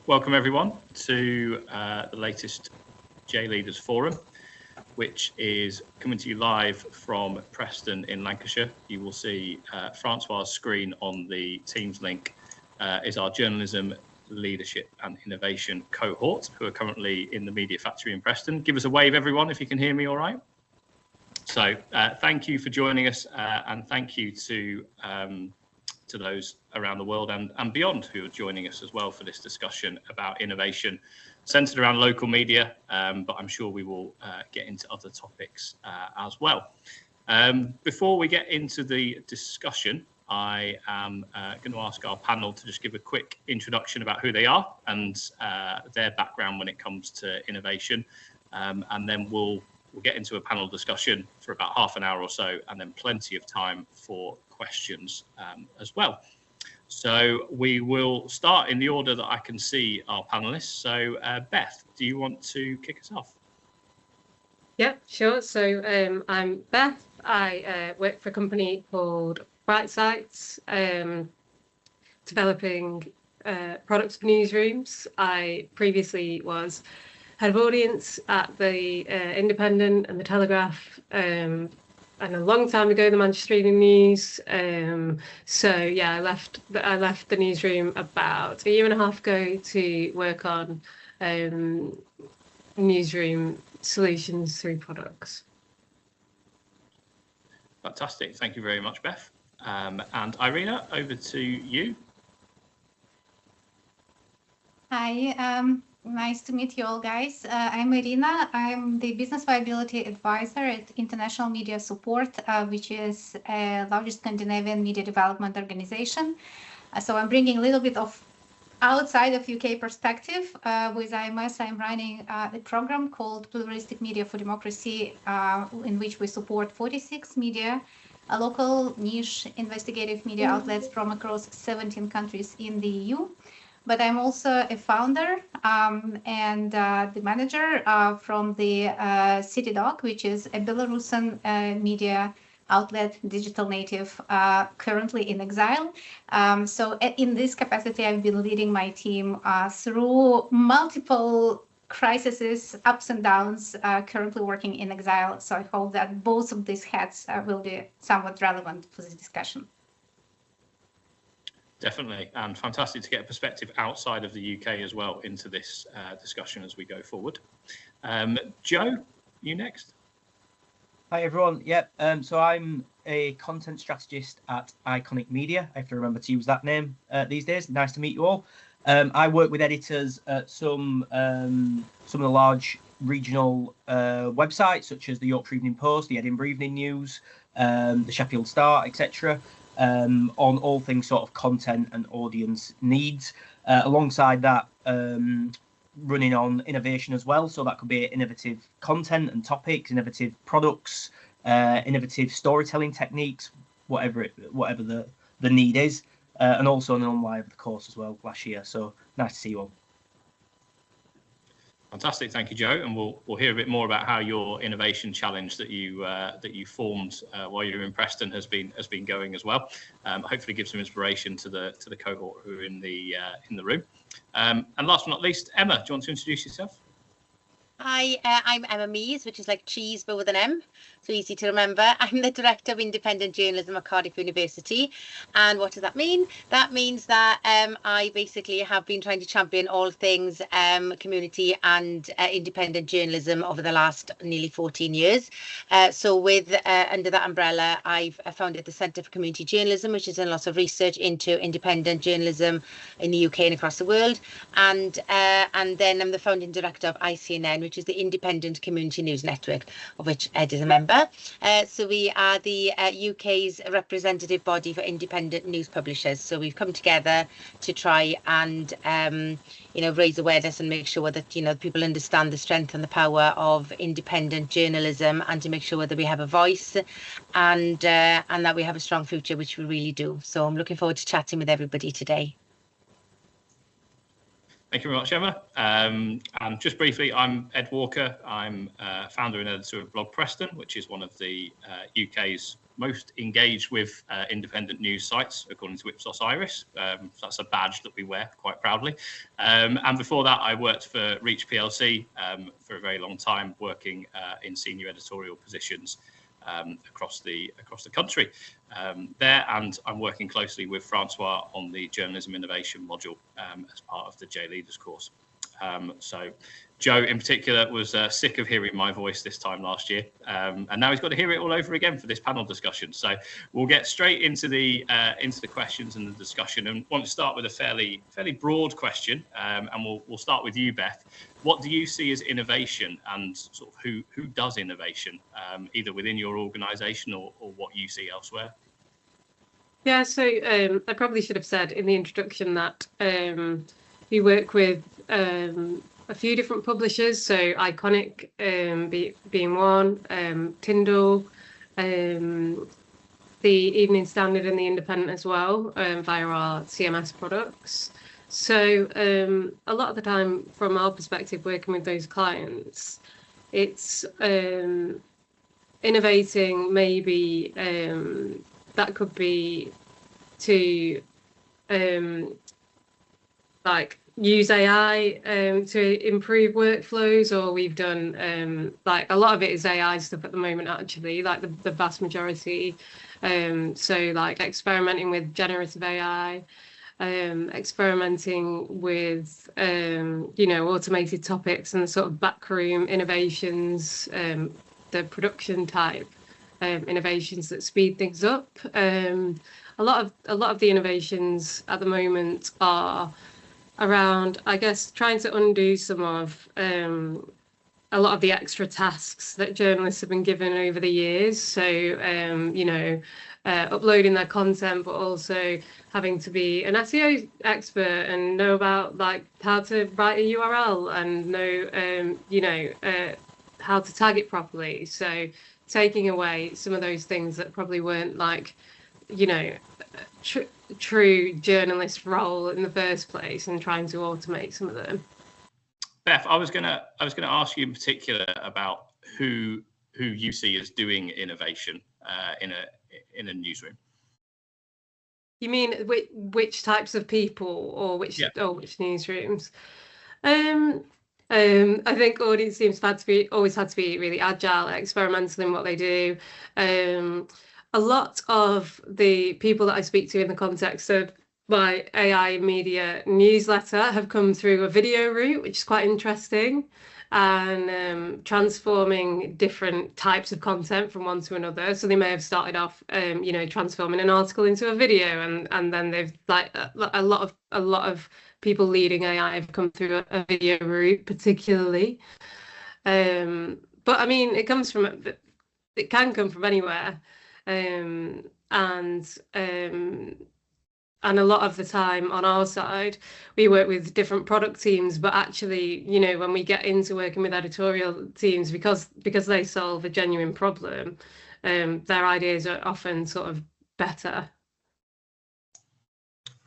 Welcome everyone to the latest JILeaders forum, which is coming to you live from Preston in Lancashire. You will see Francois's screen on the Teams link is our journalism, leadership and innovation cohort who are currently in the Media Factory in Preston. Give us a wave everyone if you can hear me all right. So thank you for joining us and thank you to those around the world and beyond who are joining us as well for this discussion about innovation centered around local media, but I'm sure we will get into other topics as well. Before we get into the discussion, I am going to ask our panel to just give a quick introduction about who they are and their background when it comes to innovation, and then we'll get into a panel discussion for about half an hour or so, and then plenty of time for questions as well. So we will start in the order that I can see our panelists. So Beth, do you want to kick us off? Yeah, sure. So I'm Beth. I work for a company called Bright Sites, developing products for newsrooms. I previously was head of audience at the Independent and the Telegraph, and a long time ago the Manchester Evening News. So yeah, I left the newsroom about a year and a half ago to work on newsroom solutions through products. Fantastic, thank you very much, Beth. And Iryna, over to you. Hi, nice to meet you all, guys. I'm Iryna. I'm the Business Viability Advisor at International Media Support, which is a largest Scandinavian media development organization. So I'm bringing a little bit of outside of UK perspective. With IMS, I'm running a program called Pluralistic Media for Democracy, in which we support 46 media, local niche investigative media outlets from across 17 countries in the EU. But I'm also a founder and the manager from the CityDoc, which is a Belarusian media outlet, digital native, currently in exile. So in this capacity, I've been leading my team through multiple crises, ups and downs, currently working in exile. So I hope that both of these hats will be somewhat relevant for this discussion. Definitely, and fantastic to get a perspective outside of the UK as well into this discussion as we go forward. Joe, you next. Hi everyone. Yep. So I'm a content strategist at Iconic Media. I have to remember to use that name these days. Nice to meet you all. I work with editors at some of the large regional websites such as the Yorkshire Evening Post, the Edinburgh Evening News, the Sheffield Star, etc. On all things sort of content and audience needs. Alongside that, running on innovation as well. So that could be innovative content and topics, innovative products, innovative storytelling techniques, whatever the need is. And also an online course as well last year. So nice to see you all. Fantastic, thank you, Joe. And we'll hear a bit more about how your innovation challenge that you formed while you were in Preston has been going as well. Hopefully, give some inspiration to the cohort who are in the room. And last but not least, Emma, do you want to introduce yourself? Hi, I'm Emma Meese, which is like cheese but with an M, so easy to remember. I'm the Director of Independent Journalism at Cardiff University. And what does that mean? That means that I basically have been trying to champion all things community and independent journalism over the last nearly 14 years. So with under that umbrella, I've founded the Centre for Community Journalism, which is in lots of research into independent journalism in the UK and across the world. And then I'm the founding director of ICNN, which is the Independent Community News Network, of which Ed is a member. So we are the UK's representative body for independent news publishers. So we've come together to try and raise awareness and make sure that people understand the strength and the power of independent journalism, and to make sure that we have a voice and that we have a strong future, which we really do. So I'm looking forward to chatting with everybody today. Thank you very much, Emma. And just briefly, I'm Ed Walker. I'm founder and editor of Blog Preston, which is one of the UK's most engaged with independent news sites, according to Ipsos Iris. So that's a badge that we wear quite proudly. And before that, I worked for Reach PLC for a very long time, working in senior editorial positions across the country there, and I'm working closely with Francois on the journalism innovation module as part of the JILeaders course. So Joe in particular was sick of hearing my voice this time last year, and now he's got to hear it all over again for this panel discussion. So we'll get straight into the questions and the discussion, and want to start with a fairly broad question, and we'll start with you, Beth. What do you see as innovation, and sort of who does innovation, either within your organisation or what you see elsewhere? Yeah, so I probably should have said in the introduction that we work with a few different publishers, so Iconic being one, Tyndall, the Evening Standard and the Independent as well, via our CMS products. So a lot of the time, from our perspective, working with those clients, it's innovating maybe that could be to like use AI to improve workflows, or we've done like a lot of it is AI stuff at the moment, actually, like the vast majority. So like experimenting with generative AI, experimenting with automated topics and sort of backroom innovations, the production type innovations that speed things up. A lot of the innovations at the moment are around, I guess, trying to undo some of a lot of the extra tasks that journalists have been given over the years. So, uploading their content, but also having to be an SEO expert and know about like how to write a URL and know, how to tag it properly. So taking away some of those things that probably weren't like, true journalist role in the first place, and trying to automate some of them. Beth, I was gonna ask you in particular about who you see as doing innovation in a newsroom. You mean which types of people, or which newsrooms? I think audience teams always had to be really agile, experimental in what they do. A lot of the people that I speak to in the context of my AI media newsletter have come through a video route, which is quite interesting, and transforming different types of content from one to another. So they may have started off, transforming an article into a video, and then they've like a lot of people leading AI have come through a video route, particularly. But I mean, it can come from anywhere. And a lot of the time on our side, we work with different product teams, but actually, when we get into working with editorial teams, because they solve a genuine problem, their ideas are often sort of better.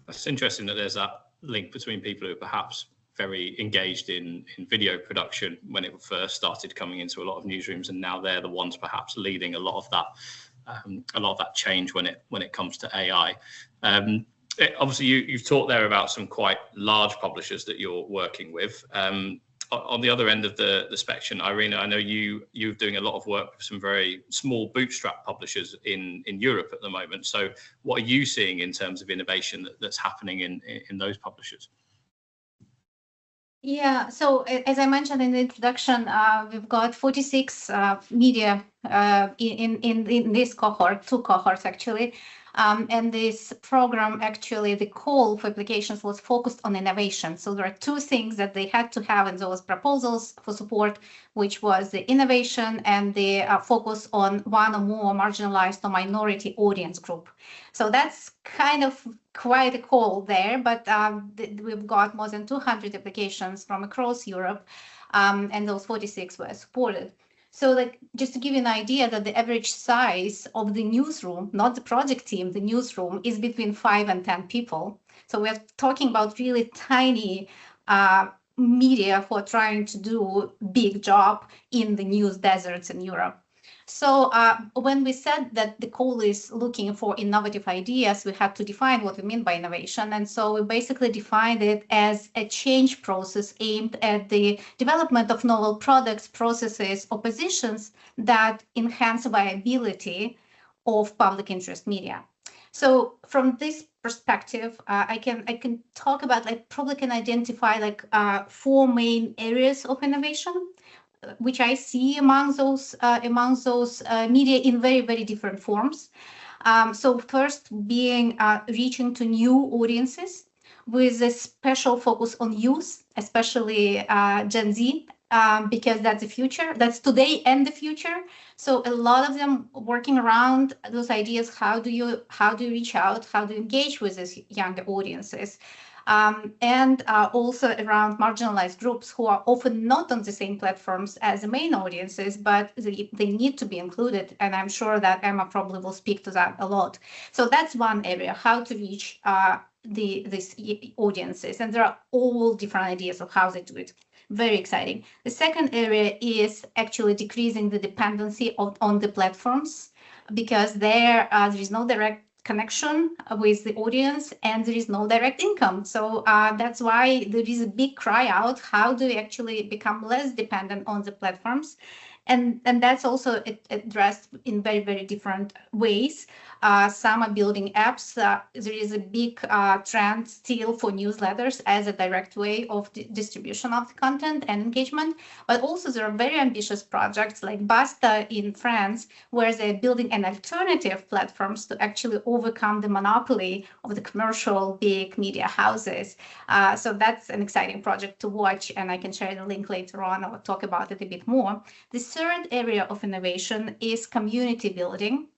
It's interesting that there's that link between people who are perhaps very engaged in video production when it first started coming into a lot of newsrooms, and now they're the ones perhaps leading a lot of that change when it comes to AI. Obviously, you've talked there about some quite large publishers that you're working with. On the other end of the spectrum, Iryna, I know you're doing a lot of work with some very small bootstrap publishers in Europe at the moment. So what are you seeing in terms of innovation that's happening in those publishers? Yeah, so as I mentioned in the introduction, we've got 46 media in this cohort, 2 cohorts actually. And this program, actually, the call for applications was focused on innovation. So there are 2 things that they had to have in those proposals for support, which was the innovation and the focus on one or more marginalized or minority audience group. So that's kind of quite a call there, but we've got more than 200 applications from across Europe, and those 46 were supported. So like, just to give you an idea that the average size of the newsroom, not the project team, the newsroom is between 5 and 10 people. So we're talking about really tiny media who are trying to do big job in the news deserts in Europe. So when we said that the call is looking for innovative ideas, we had to define what we mean by innovation. And so we basically defined it as a change process aimed at the development of novel products, processes, or positions that enhance viability of public interest media. So from this perspective, I can talk about, like, probably can identify like 4 main areas of innovation, which I see among those media in very, very different forms. So first being reaching to new audiences with a special focus on youth, especially Gen Z, because that's the future, that's today and the future. So a lot of them working around those ideas. How do you reach out? How do you engage with these younger audiences? And also around marginalized groups who are often not on the same platforms as the main audiences, but they need to be included. And I'm sure that Emma probably will speak to that a lot. So that's one area, how to reach these audiences. And there are all different ideas of how they do it. Very exciting. The second area is actually decreasing the dependency on the platforms, because there is no direct connection with the audience and there is no direct income. So that's why there is a big cry out, how do we actually become less dependent on the platforms? And that's also addressed in very, very different ways. Some are building apps. There is a big trend still for newsletters as a direct way of distribution of the content and engagement. But also there are very ambitious projects like Basta in France, where they're building an alternative platforms to actually overcome the monopoly of the commercial big media houses. So that's an exciting project to watch, and I can share the link later on or talk about it a bit more. The third area of innovation is community building.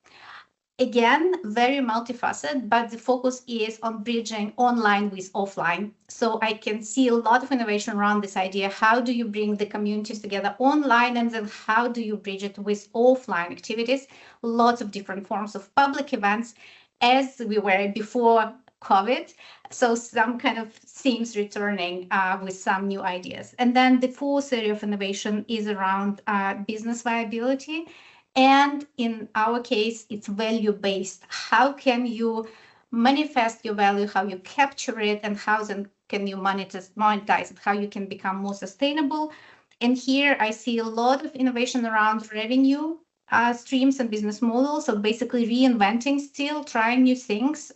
Again, very multifaceted, but the focus is on bridging online with offline. So I can see a lot of innovation around this idea. How do you bring the communities together online, and then how do you bridge it with offline activities? Lots of different forms of public events, as we were before COVID. So some kind of themes returning with some new ideas. And then the fourth area of innovation is around business viability. And in our case, it's value-based. How can you manifest your value, how you capture it, and how then can you monetize it, how you can become more sustainable? And here I see a lot of innovation around revenue streams and business models. So basically reinventing still, trying new things,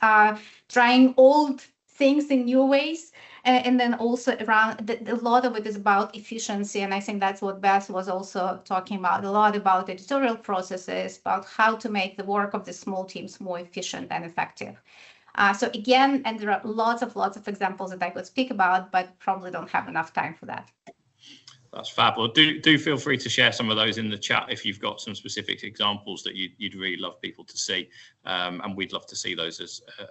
trying old things in new ways. And then also around a lot of it is about efficiency. And I think that's what Beth was also talking about, a lot about editorial processes, about how to make the work of the small teams more efficient and effective. So again, and there are lots of examples that I could speak about, but probably don't have enough time for that. That's fabulous. Do feel free to share some of those in the chat if you've got some specific examples that you'd really love people to see, and we'd love to see those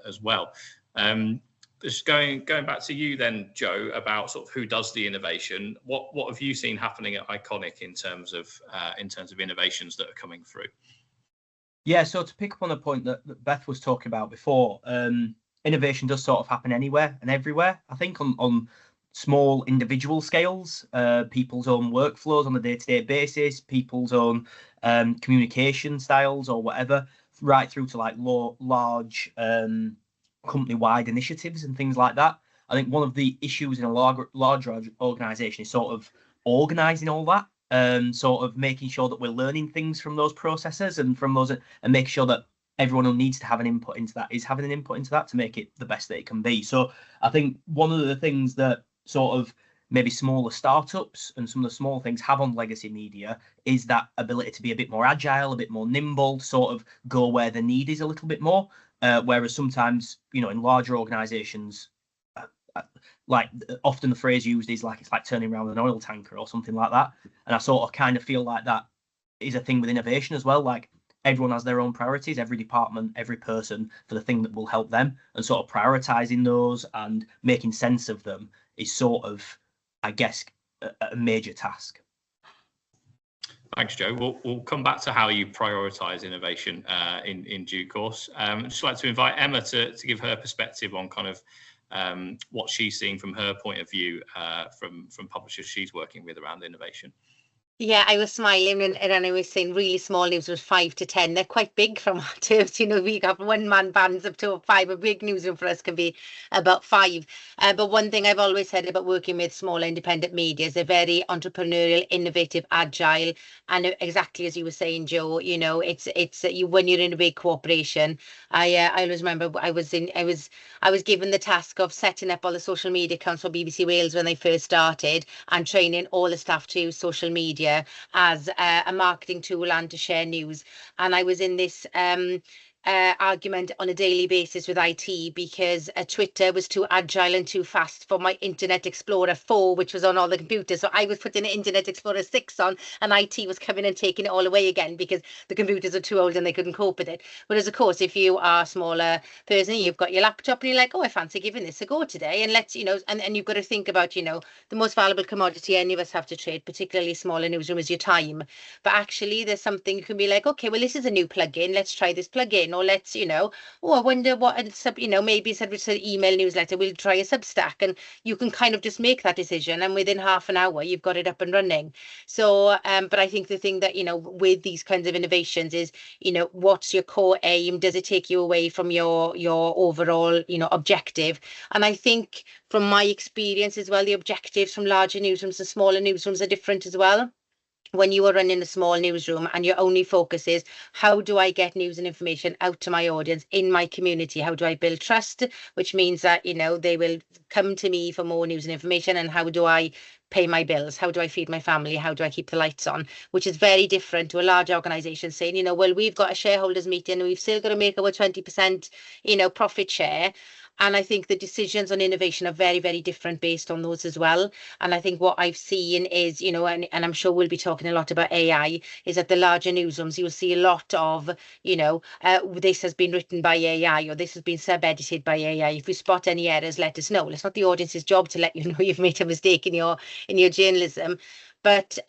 as well. Just going back to you then, Joe, about sort of who does the innovation. What have you seen happening at Iconic in terms of innovations that are coming through? Yeah, so to pick up on the point that Beth was talking about before, innovation does sort of happen anywhere and everywhere. I think on small individual scales, people's own workflows on a day-to-day basis, people's own communication styles or whatever, right through to like large company-wide initiatives and things like that. I think one of the issues in a larger organization is sort of organizing all that, sort of making sure that we're learning things from those processes and from those, and make sure that everyone who needs to have an input into that is having an input into that to make it the best that it can be. So I think one of the things that sort of maybe smaller startups and some of the small things have on legacy media is that ability to be a bit more agile, a bit more nimble, sort of go where the need is a little bit more. Whereas sometimes, you know, in larger organizations, like often the phrase used is like, it's like turning around an oil tanker or something like that. And I sort of kind of feel like that is a thing with innovation as well. Like everyone has their own priorities, every department, every person for the thing that will help them, and sort of prioritizing those and making sense of them is sort of, I guess, a major task. Thanks, Joe. We'll come back to how you prioritise innovation in due course. I'd just like to invite Emma to give her perspective on kind of what she's seeing from her point of view from publishers she's working with around innovation. Yeah, I was smiling and I was saying really small newsrooms, 5 to 10. They're quite big from our terms. We have one-man bands up to 5. A big newsroom for us can be about 5. But one thing I've always said about working with small independent media is they're very entrepreneurial, innovative, agile, and exactly as you were saying, Joe. It's you when you're in a big corporation. I always remember I was given the task of setting up all the social media accounts for BBC Wales when they first started, and training all the staff to use social media as a marketing tool and to share news. And I was in this argument on a daily basis with IT because Twitter was too agile and too fast for my Internet Explorer 4, which was on all the computers. So I was putting Internet Explorer 6 on, and IT was coming and taking it all away again because the computers are too old and they couldn't cope with it. Whereas, of course, if you are a smaller person, you've got your laptop and you're like, oh, I fancy giving this a go today. And let's, and you've got to think about, the most valuable commodity any of us have to trade, particularly smaller newsroom, is your time. But actually, there's something you can be like, okay, well, this is a new plugin. Let's try this plugin. Or let's, oh, I wonder what, maybe instead of an email newsletter, we'll try a Substack. And you can kind of just make that decision. And within half an hour, you've got it up and running. So, but I think the thing that, with these kinds of innovations is, what's your core aim? Does it take you away from your overall, objective? And I think from my experience as well, the objectives from larger newsrooms and smaller newsrooms are different as well. When you are running a small newsroom and your only focus is how do I get news and information out to my audience in my community? How do I build trust? Which means that, they will come to me for more news and information. And how do I pay my bills? How do I feed my family? How do I keep the lights on? Which is very different to a large organization saying, well, we've got a shareholders meeting and we've still got to make our 20%, profit share. And I think the decisions on innovation are very, very different based on those as well. And I think what I've seen is, and I'm sure we'll be talking a lot about AI, is that the larger newsrooms, you'll see a lot of, this has been written by AI or this has been sub-edited by AI. If you spot any errors, let us know. It's not the audience's job to let you know you've made a mistake in your journalism. But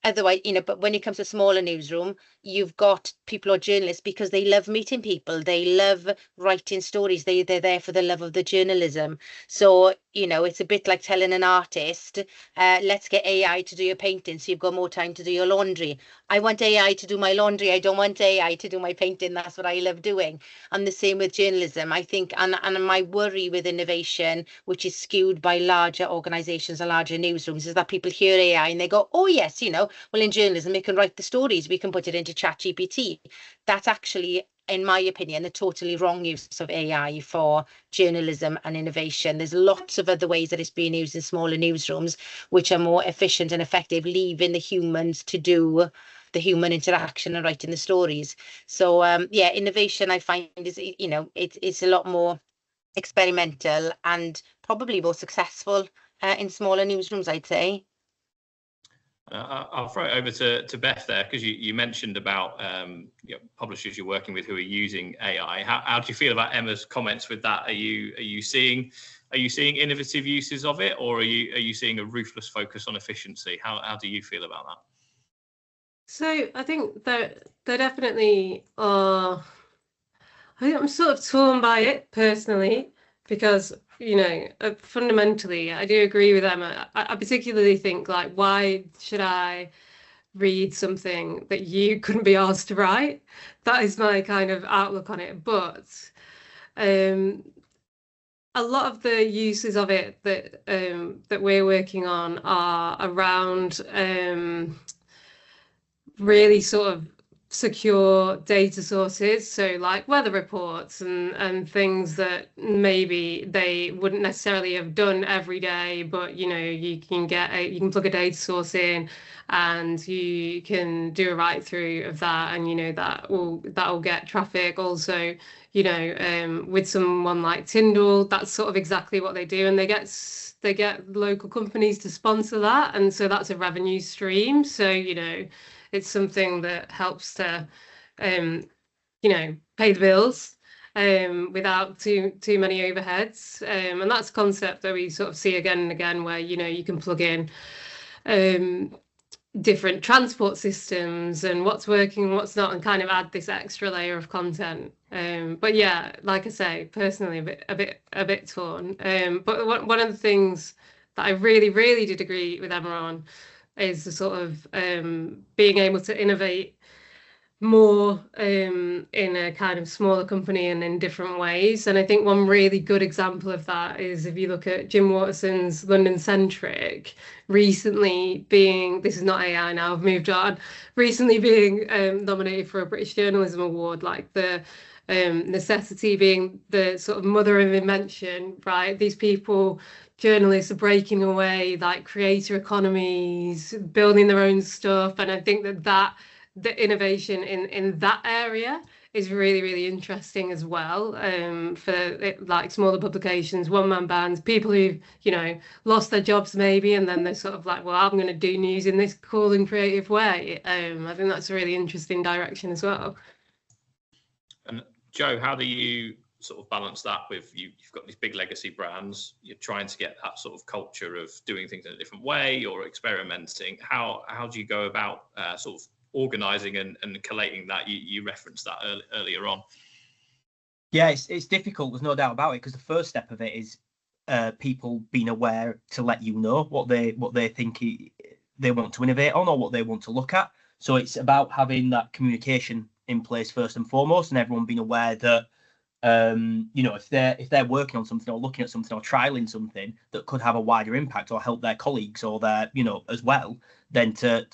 otherwise, but when it comes to smaller newsroom, you've got people or journalists because they love meeting people. They love writing stories. They're there for the love of the journalism. So, it's a bit like telling an artist, let's get AI to do your painting so you've got more time to do your laundry. I want AI to do my laundry. I don't want AI to do my painting. That's what I love doing. And the same with journalism, I think. And my worry with innovation, which is skewed by larger organizations and larger newsrooms, is that people hear AI and they go, oh, yes, well, in journalism, we can write the stories. We can put it into ChatGPT. That's actually, in my opinion, the totally wrong use of AI for journalism and innovation. There's lots of other ways that it's being used in smaller newsrooms, which are more efficient and effective, leaving the humans to do the human interaction and writing the stories. So, innovation, I find, is, it's a lot more experimental and probably more successful in smaller newsrooms, I'd say. I'll throw it over to Beth there, because you mentioned about publishers you're working with who are using AI. How do you feel about Emma's comments with that? Are you seeing innovative uses of it, or are you seeing a ruthless focus on efficiency? How do you feel about that? So I think that there definitely are. I think I'm sort of torn by it personally, because fundamentally I do agree with Emma. I particularly think, like, why should I read something that you couldn't be asked to write? That is my kind of outlook on it. But a lot of the uses of it that we're working on are around really sort of secure data sources, so like weather reports and things that maybe they wouldn't necessarily have done every day, but you can plug a data source in and you can do a write through of that, and that will get traffic. Also, with someone like Tyndall, that's sort of exactly what they do, and they get local companies to sponsor that, and so that's a revenue stream. So it's something that helps to, pay the bills without too many overheads. And that's a concept that we sort of see again and again, where, you can plug in different transport systems and what's working and what's not, and kind of add this extra layer of content. But yeah, like I say, personally, a bit torn. But one of the things that I really, really did agree with Emma on is the sort of being able to innovate more in a kind of smaller company and in different ways. And I think one really good example of that is if you look at Jim Waterson's London Centric, recently being, this is not AI now, I've moved on, recently being nominated for a British Journalism Award, like the necessity being the sort of mother of invention, right? These people, journalists, are breaking away, like creator economies, building their own stuff. And I think that the innovation in that area is really, really interesting as well, for like smaller publications, one-man bands, people who, you know, lost their jobs maybe, and then they're sort of like, well, I'm going to do news in this cool and creative way. I think that's a really interesting direction as well. And Joe, how do you sort of balance that with you've got these big legacy brands, you're trying to get that sort of culture of doing things in a different way or experimenting? How do you go about sort of organising and collating that? You referenced that earlier on. Yeah, it's difficult. There's no doubt about it, because the first step of it is people being aware to let you know what they think they want to innovate on or what they want to look at. So it's about having that communication in place first and foremost, and everyone being aware that you know, if they're working on something or looking at something or trialing something that could have a wider impact or help their colleagues or their, you know, as well, then to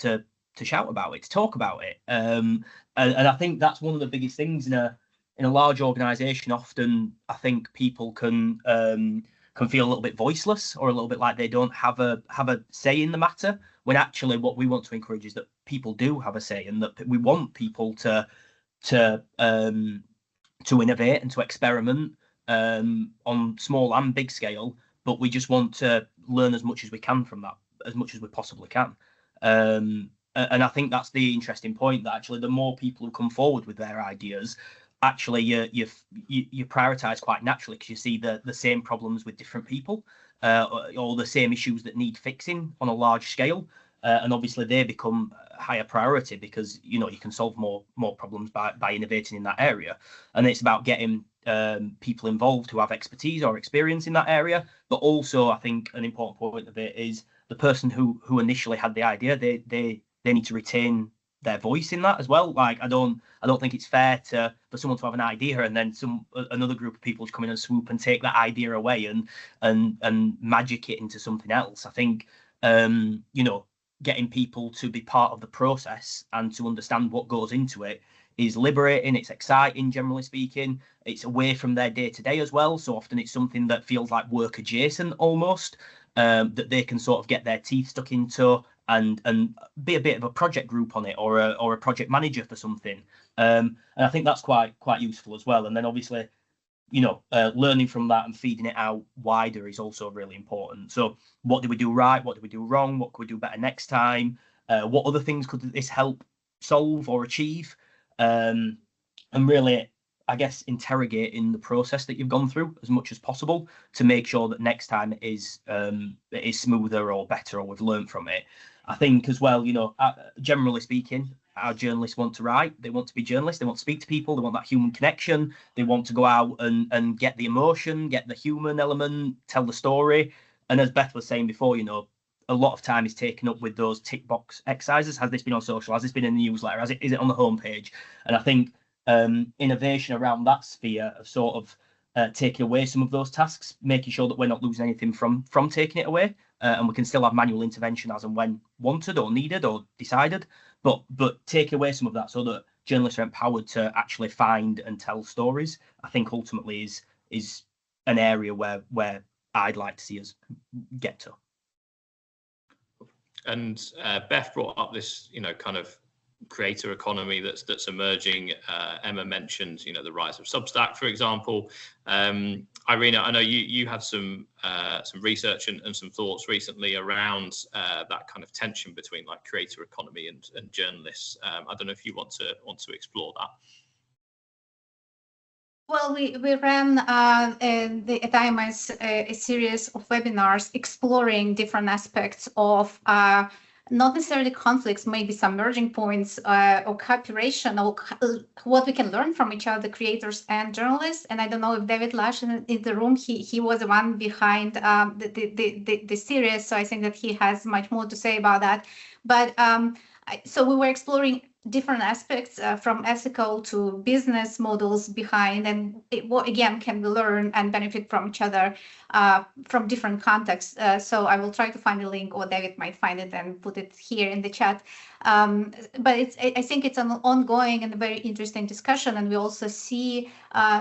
shout about it, to talk about it. And I think that's one of the biggest things in a large organization. Often I think people can feel a little bit voiceless or a little bit like they don't have a say in the matter, when actually what we want to encourage is that people do have a say, and that we want people to innovate and to experiment on small and big scale, but we just want to learn as much as we can from that, as much as we possibly can. And I think that's the interesting point, that actually the more people who come forward with their ideas, actually you prioritize quite naturally, because you see the same problems with different people, or the same issues that need fixing on a large scale, and obviously they become higher priority, because, you know, you can solve more problems by innovating in that area. And it's about getting people involved who have expertise or experience in that area. But also I think an important point of it is the person who initially had the idea, they need to retain their voice in that as well. Like I don't think it's fair for someone to have an idea and then another group of people to come in and swoop and take that idea away and magic it into something else. I think you know, getting people to be part of the process and to understand what goes into it is liberating, it's exciting, generally speaking. It's away from their day-to-day as well, so often it's something that feels like work adjacent almost, that they can sort of get their teeth stuck into and be a bit of a project group on it, or a project manager for something. And I think that's quite useful as well. And then obviously, you know, learning from that and feeding it out wider is also really important. So what do we do right? What do we do wrong? What could we do better next time? What other things could this help solve or achieve? And really, I guess, interrogating the process that you've gone through as much as possible to make sure that next time it is smoother or better, or we've learned from it. I think as well, you know, generally speaking, our journalists want to write, they want to be journalists, they want to speak to people, they want that human connection, they want to go out and get the emotion, get the human element, tell the story. And as Beth was saying before, you know, a lot of time is taken up with those tick box exercises. Has this been on social? Has this been in the newsletter? Is it on the homepage? And I think innovation around that sphere of sort of taking away some of those tasks, making sure that we're not losing anything from taking it away, and we can still have manual intervention as and when wanted or needed or decided, but take away some of that so that journalists are empowered to actually find and tell stories. I think ultimately is an area where I'd like to see us get to. And Beth brought up this, you know, kind of creator economy that's emerging. Emma mentioned, you know, the rise of Substack, for example. Iryna, I know you had some research and some thoughts recently around that kind of tension between like creator economy and journalists. I don't know if you want to explore that. Well, we ran at IMS a series of webinars exploring different aspects of not necessarily conflicts, maybe some merging points or cooperation, or what we can learn from each other, creators and journalists. And I don't know if David Lash in the room, he was the one behind the series, so I think that he has much more to say about that. But so we were exploring different aspects from ethical to business models behind, and what again can we learn and benefit from each other from different contexts. So I will try to find a link, or David might find it and put it here in the chat. But I think it's an ongoing and very interesting discussion, and we also see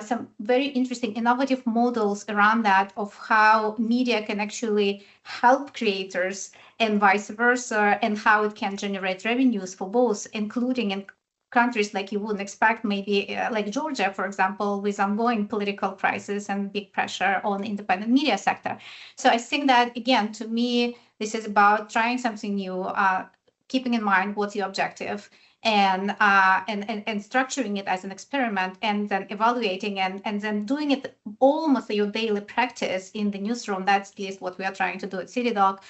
some very interesting innovative models around that of how media can actually help creators and vice versa, and how it can generate revenues for both, including in countries like you wouldn't expect, maybe like Georgia, for example, with ongoing political crisis and big pressure on independent media sector. So I think that, again, to me, this is about trying something new, keeping in mind what's your objective, and structuring it as an experiment, and then evaluating and then doing it almost your daily practice in the newsroom. That's at least what we are trying to do at CityDoc.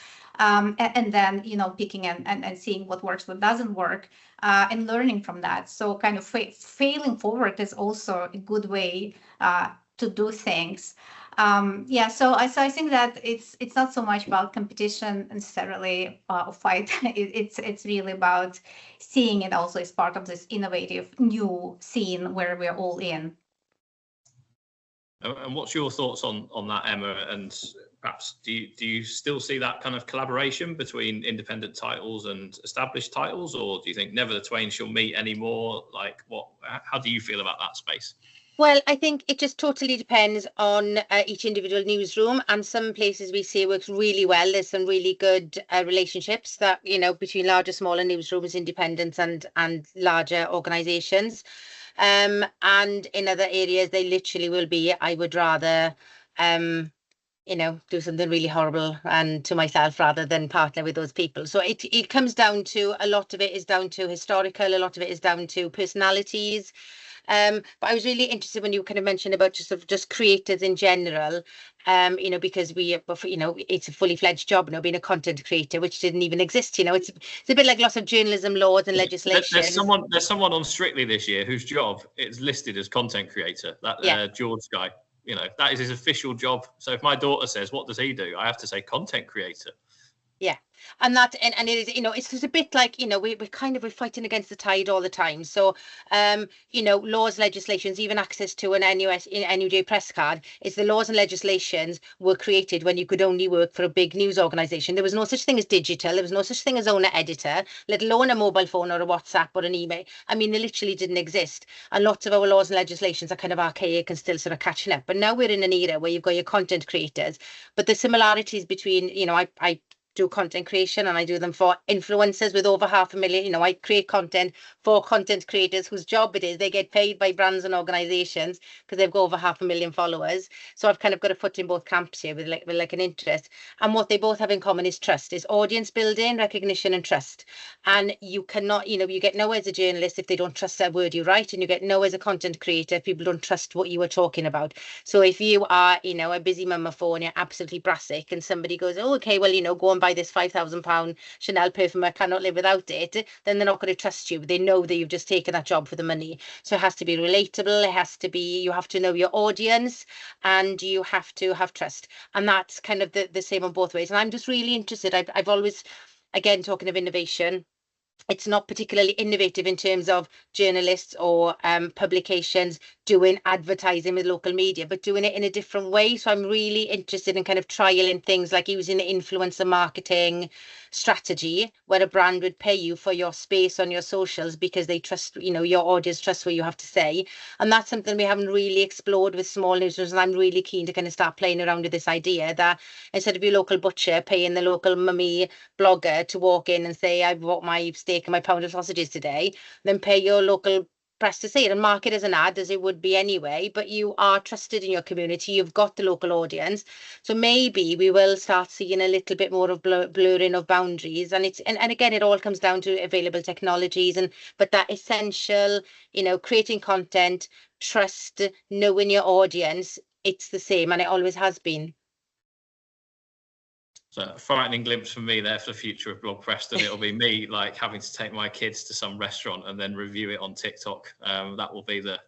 And then, picking and seeing what works, what doesn't work, and learning from that. So kind of failing forward is also a good way to do things. So I think that it's not so much about competition necessarily or fight. It's really about seeing it also as part of this innovative new scene where we're all in. And what's your thoughts on that, Emma? And perhaps do you still see that kind of collaboration between independent titles and established titles, or do you think never the twain shall meet anymore? Like, how do you feel about that space? Well, I think it just totally depends on each individual newsroom, and some places we see works really well. There's some really good relationships that, between larger, smaller newsrooms, independents and larger organizations. And in other areas, they literally will be, I would rather, do something really horrible and to myself rather than partner with those people. So it comes down to, a lot of it is down to historical, a lot of it is down to personalities. But I was really interested when you kind of mentioned about just creators in general, because it's a fully fledged job, being a content creator, which didn't even exist. It's a bit like lots of journalism laws and legislation. There's someone on Strictly this year whose job is listed as content creator. That George guy, that is his official job. So if my daughter says, "What does he do?" I have to say content creator. Yeah. And it is, it's just a bit like, we're fighting against the tide all the time. So, laws, legislations, even access to an NUJ press card, it's the laws and legislations were created when you could only work for a big news organization. There was no such thing as digital. There was no such thing as owner editor, let alone a mobile phone or a WhatsApp or an email. I mean, they literally didn't exist. And lots of our laws and legislations are kind of archaic and still sort of catching up. But now we're in an era where you've got your content creators, but the similarities between, I do content creation and I do them for influencers with over 500,000. I create content for content creators whose job it is. They get paid by brands and organizations because they've got over 500,000 followers. So I've kind of got a foot in both camps here with an interest. And what they both have in common is trust, is audience building, recognition and trust. And you cannot, you get nowhere as a journalist if they don't trust a word you write, and you get nowhere as a content creator if people don't trust what you are talking about. So if you are, a busy mama phone, you're absolutely brassic, and somebody goes, oh, okay, well, go and buy this £5,000 Chanel perfume, I cannot live without it, then they're not going to trust you. They know that you've just taken that job for the money. So it has to be relatable. It has to be, you have to know your audience, and you have to have trust. And that's kind of the same on both ways. And I'm just really interested. I've always, again, talking of innovation, it's not particularly innovative in terms of journalists or publications doing advertising with local media, but doing it in a different way. So I'm really interested in kind of trialing things like using the influencer marketing strategy, where a brand would pay you for your space on your socials because they trust, your audience trusts what you have to say. And that's something we haven't really explored with small newsrooms. And I'm really keen to kind of start playing around with this idea that instead of your local butcher paying the local mummy blogger to walk in and say, I bought my steak and my pound of sausages today, then pay your local press to say it and mark it as an ad, as it would be anyway, but you are trusted in your community, you've got the local audience. So maybe we will start seeing a little bit more of blurring of boundaries, and again, it all comes down to available technologies, but that essential, creating content, trust, knowing your audience, it's the same, and it always has been. So a frightening glimpse from me there for the future of Blog Preston. It'll be me like having to take my kids to some restaurant and then review it on TikTok. That will be the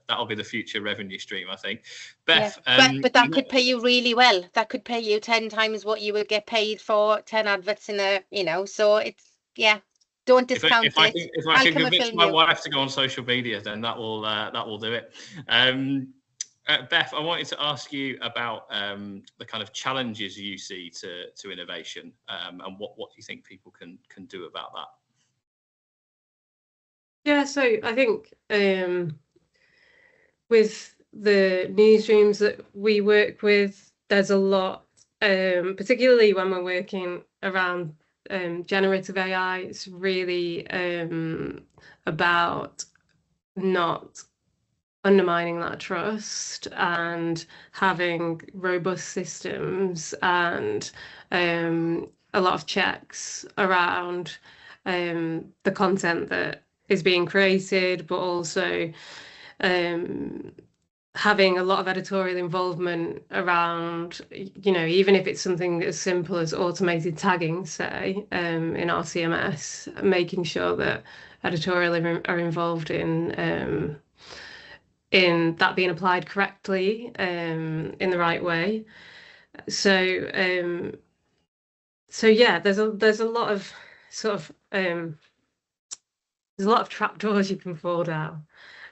future revenue stream, I think. Beth, but that could pay you really well. That could pay you 10 times what you would get paid for 10 adverts in a, so it's, don't discount it. If I can convince my wife to go on social media, then that will do it. Beth, I wanted to ask you about the kind of challenges you see to innovation, and what you think people can do about that. Yeah, so I think with the newsrooms that we work with, there's a lot, particularly when we're working around generative AI. It's really about not undermining that trust and having robust systems and a lot of checks around the content that is being created, but also having a lot of editorial involvement around, even if it's something as simple as automated tagging, say, in our CMS, making sure that editorial are involved in that being applied correctly, in the right way. So yeah, there's a lot of sort of there's a lot of trapdoors you can fall down,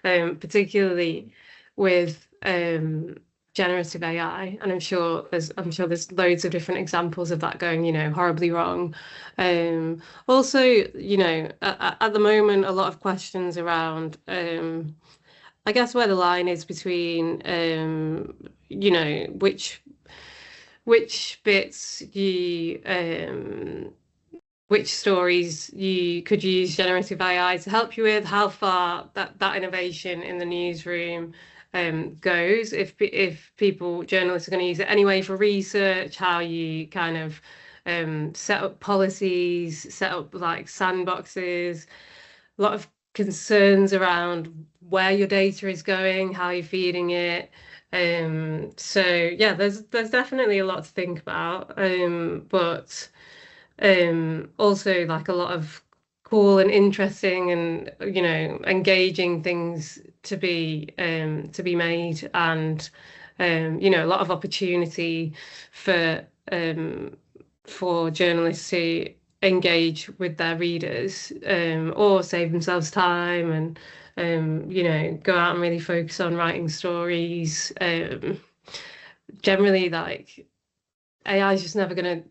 particularly with generative AI, and I'm sure there's loads of different examples of that going, horribly wrong. Also, at the moment, a lot of questions around, I guess, where the line is between, which bits which stories you could use generative AI to help you with, how far that innovation in the newsroom goes, if journalists are going to use it anyway for research, how you kind of set up policies, set up like sandboxes, a lot of concerns around where your data is going, how you're feeding it. So yeah, there's definitely a lot to think about, but also like a lot of cool and interesting and engaging things to be made, and a lot of opportunity for journalists to engage with their readers, or save themselves time and go out and really focus on writing stories. Generally, like, AI is just never going to,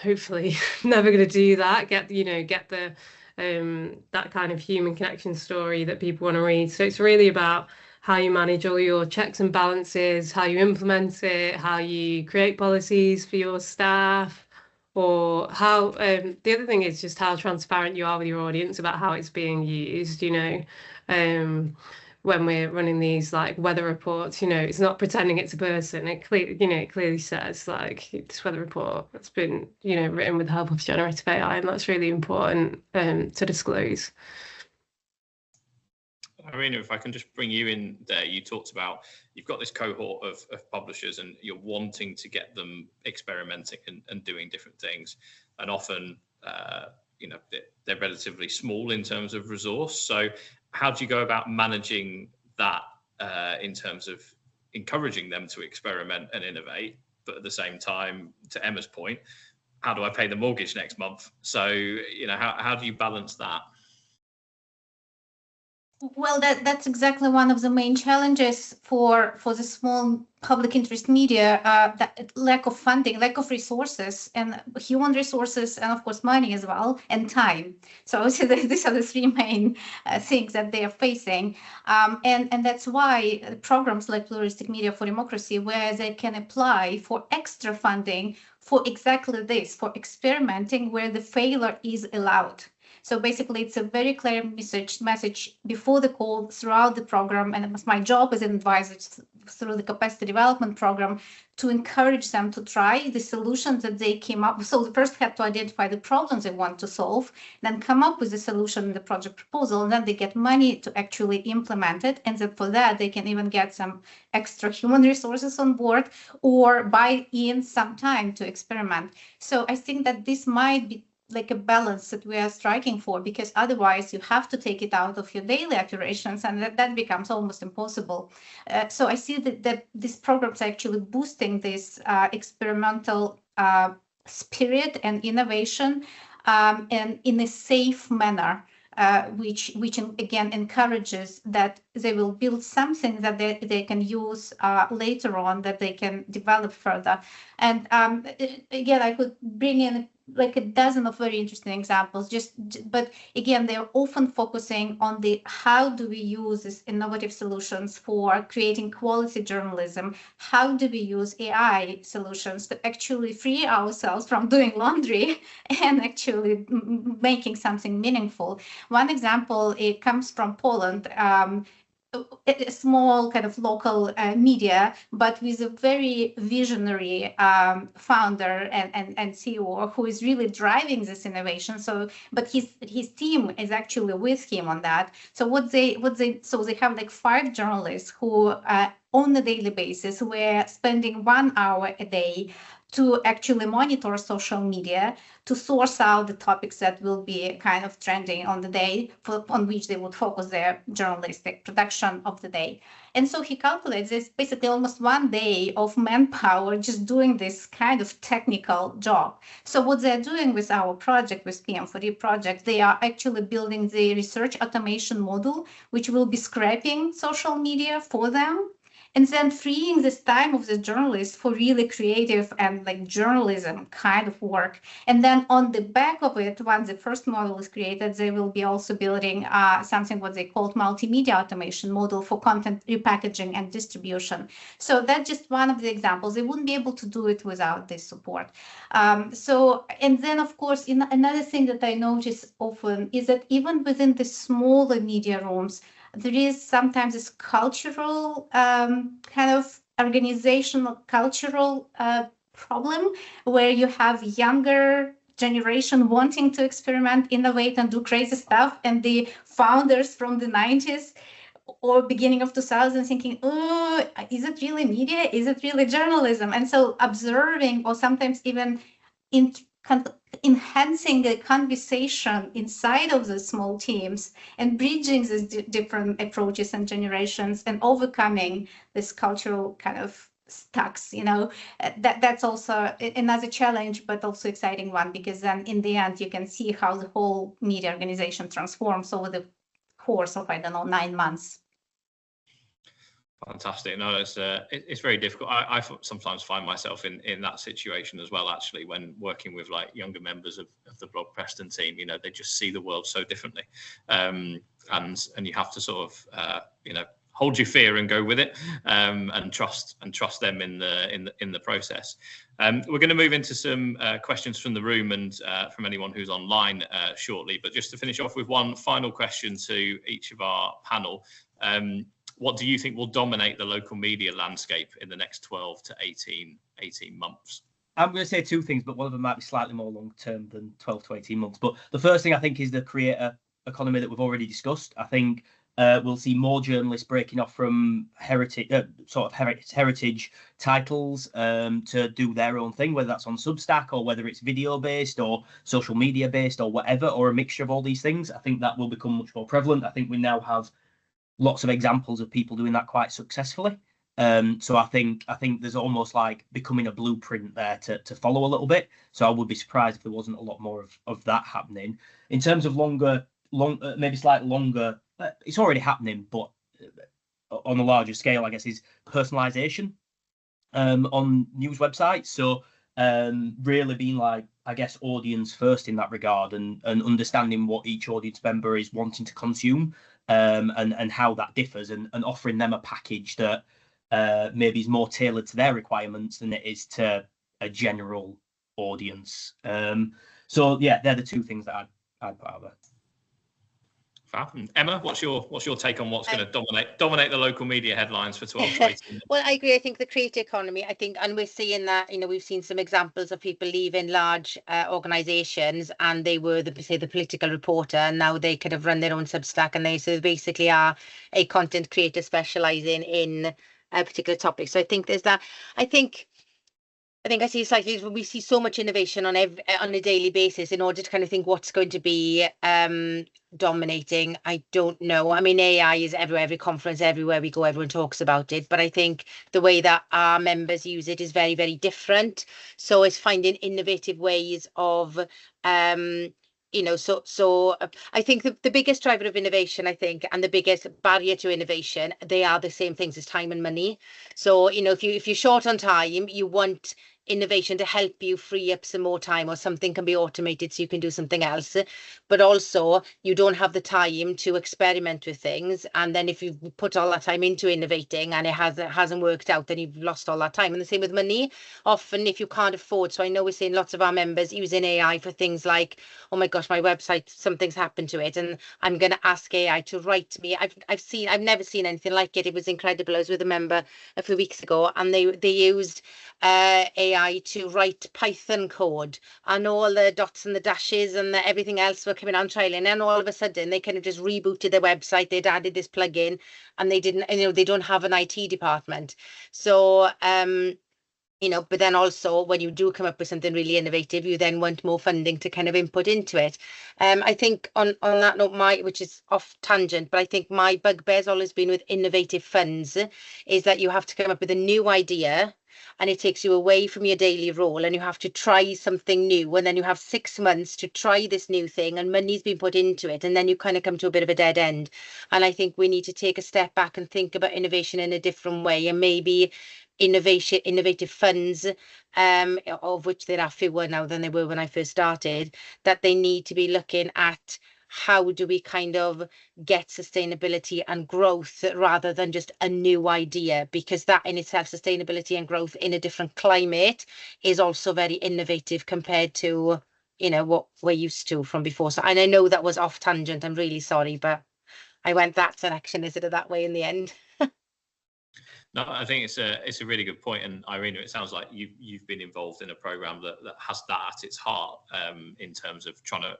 hopefully never going to do that, get the that kind of human connection story that people want to read. So it's really about how you manage all your checks and balances, how you implement it, how you create policies for your staff, or how the other thing is just how transparent you are with your audience about how it's being used. When we're running these like weather reports, it's not pretending it's a person. It clearly says like this weather report that's been written with the help of generative AI, and that's really important to disclose. Iryna, if I can just bring you in there, you talked about you've got this cohort of publishers and you're wanting to get them experimenting and doing different things, and often they're relatively small in terms of resource. So how do you go about managing that in terms of encouraging them to experiment and innovate, but at the same time, to Emma's point, how do I pay the mortgage next month? So how do you balance that? Well, that's exactly one of the main challenges for the small public interest media, that lack of funding, lack of resources, and human resources, and of course money as well, and time. So obviously these are the three main things that they are facing, and that's why programs like Pluralistic Media for Democracy, where they can apply for extra funding for exactly this, for experimenting where the failure is allowed. So basically, it's a very clear message before the call, throughout the program, and it's my job as an advisor through the capacity development program to encourage them to try the solutions that they came up with. So they first had to identify the problems they want to solve, then come up with a solution in the project proposal, and then they get money to actually implement it. And then for that, they can even get some extra human resources on board or buy in some time to experiment. So I think that this might be like a balance that we are striking for, because otherwise you have to take it out of your daily operations, and that becomes almost impossible. So I see that this program is actually boosting this experimental spirit and innovation, and in a safe manner, which again encourages that they will build something that they can use later on, that they can develop further. And again, I could bring in like a dozen of very interesting examples, but again, they're often focusing on the how do we use these innovative solutions for creating quality journalism? How do we use AI solutions to actually free ourselves from doing laundry and actually making something meaningful? One example, it comes from Poland. A small kind of local media, but with a very visionary founder and CEO who is really driving this innovation. So, but his team is actually with him on that. So so they have like 5 journalists who on a daily basis were spending 1 hour a day to actually monitor social media, to source out the topics that will be kind of trending on the day, on which they would focus their journalistic production of the day. And so he calculates this basically almost 1 day of manpower just doing this kind of technical job. So what they're doing with our project, with PM4E project, they are actually building the research automation model, which will be scraping social media for them, and then freeing this time of the journalists for really creative and like journalism kind of work. And then on the back of it, once the first model is created, they will be also building something what they called multimedia automation model for content repackaging and distribution. So that's just one of the examples. They wouldn't be able to do it without this support. And then of course, another thing that I notice often is that even within the smaller media rooms, there is sometimes this cultural kind of organizational cultural problem where you have younger generation wanting to experiment, innovate, and do crazy stuff, and the founders from the 90s or beginning of 2000 thinking, oh, is it really media? Is it really journalism? And so observing, or sometimes even enhancing the conversation inside of the small teams and bridging these different approaches and generations and overcoming this cultural kind of stacks, that's also another challenge, but also exciting one, because then in the end you can see how the whole media organization transforms over the course of, 9 months. Fantastic. No, it's very difficult. I sometimes find myself in that situation as well, actually, when working with like younger members of the Blog Preston team. They just see the world so differently, and you have to sort of hold your fear and go with it, and trust them in the process. We're going to move into some questions from the room and from anyone who's online shortly. But just to finish off with one final question to each of our panel. What do you think will dominate the local media landscape in the next 12 to 18 months? I'm going to say 2 things, but one of them might be slightly more long-term than 12 to 18 months. But the first thing I think is the creator economy that we've already discussed. I think we'll see more journalists breaking off from heritage titles to do their own thing, whether that's on Substack or whether it's video-based or social media-based or whatever, or a mixture of all these things. I think that will become much more prevalent. I think we now have lots of examples of people doing that quite successfully. So I think there's almost like becoming a blueprint there to follow a little bit. So I would be surprised if there wasn't a lot more of that happening. In terms of maybe slightly longer, it's already happening, but on a larger scale, I guess, is personalization on news websites. So really being like, I guess, audience first in that regard, and understanding what each audience member is wanting to consume. And how that differs, and offering them a package that maybe is more tailored to their requirements than it is to a general audience. So yeah, they're the 2 things that I'd put out there. Fab. Emma, what's your take on what's going to dominate the local media headlines for 12 to 18? Well, I agree. I think the creator economy, and we're seeing that, we've seen some examples of people leaving large organizations, and they were the political reporter, and now they could have run their own Substack, and they basically are a content creator specializing in a particular topic. So I think there's that. I think I see slightly, we see so much innovation on a daily basis. In order to kind of think what's going to be dominating, I don't know. I mean, AI is everywhere, every conference, everywhere we go, everyone talks about it. But I think the way that our members use it is very, very different. So it's finding innovative ways of so I think the biggest driver of innovation, I think, and the biggest barrier to innovation, they are the same things as time and money. So, if you're short on time, you want innovation to help you free up some more time, or something can be automated so you can do something else. But also, you don't have the time to experiment with things. And then if you put all that time into innovating and it hasn't worked out, then you've lost all that time. And the same with money. Often, if you can't afford, so I know we're seeing lots of our members using AI for things like, oh my gosh, my website, something's happened to it, and I'm going to ask AI to write me. I've never seen anything like it. It was incredible. I was with a member a few weeks ago, and they used AI to write Python code, and all the dots and the dashes and everything else were coming on trialing, and all of a sudden they kind of just rebooted their website. They'd added this plugin, and they didn't, they don't have an IT department. So but then also when you do come up with something really innovative, you then want more funding to kind of input into it. I think on that note, which is off tangent, but I think my bugbear's always been with innovative funds, is that you have to come up with a new idea, and it takes you away from your daily role, and you have to try something new, and then you have 6 months to try this new thing, and money's been put into it, and then you kind of come to a bit of a dead end. And I think we need to take a step back and think about innovation in a different way, and maybe innovative funds, of which there are fewer now than there were when I first started, that they need to be looking at how do we kind of get sustainability and growth rather than just a new idea, because that in itself, sustainability and growth in a different climate, is also very innovative compared to what we're used to from before. So, and I know that was off tangent, I'm really sorry, but I went that direction instead of that way in the end. No, I think it's a really good point. And Iryna, it sounds like you've been involved in a program that has that at its heart, in terms of trying to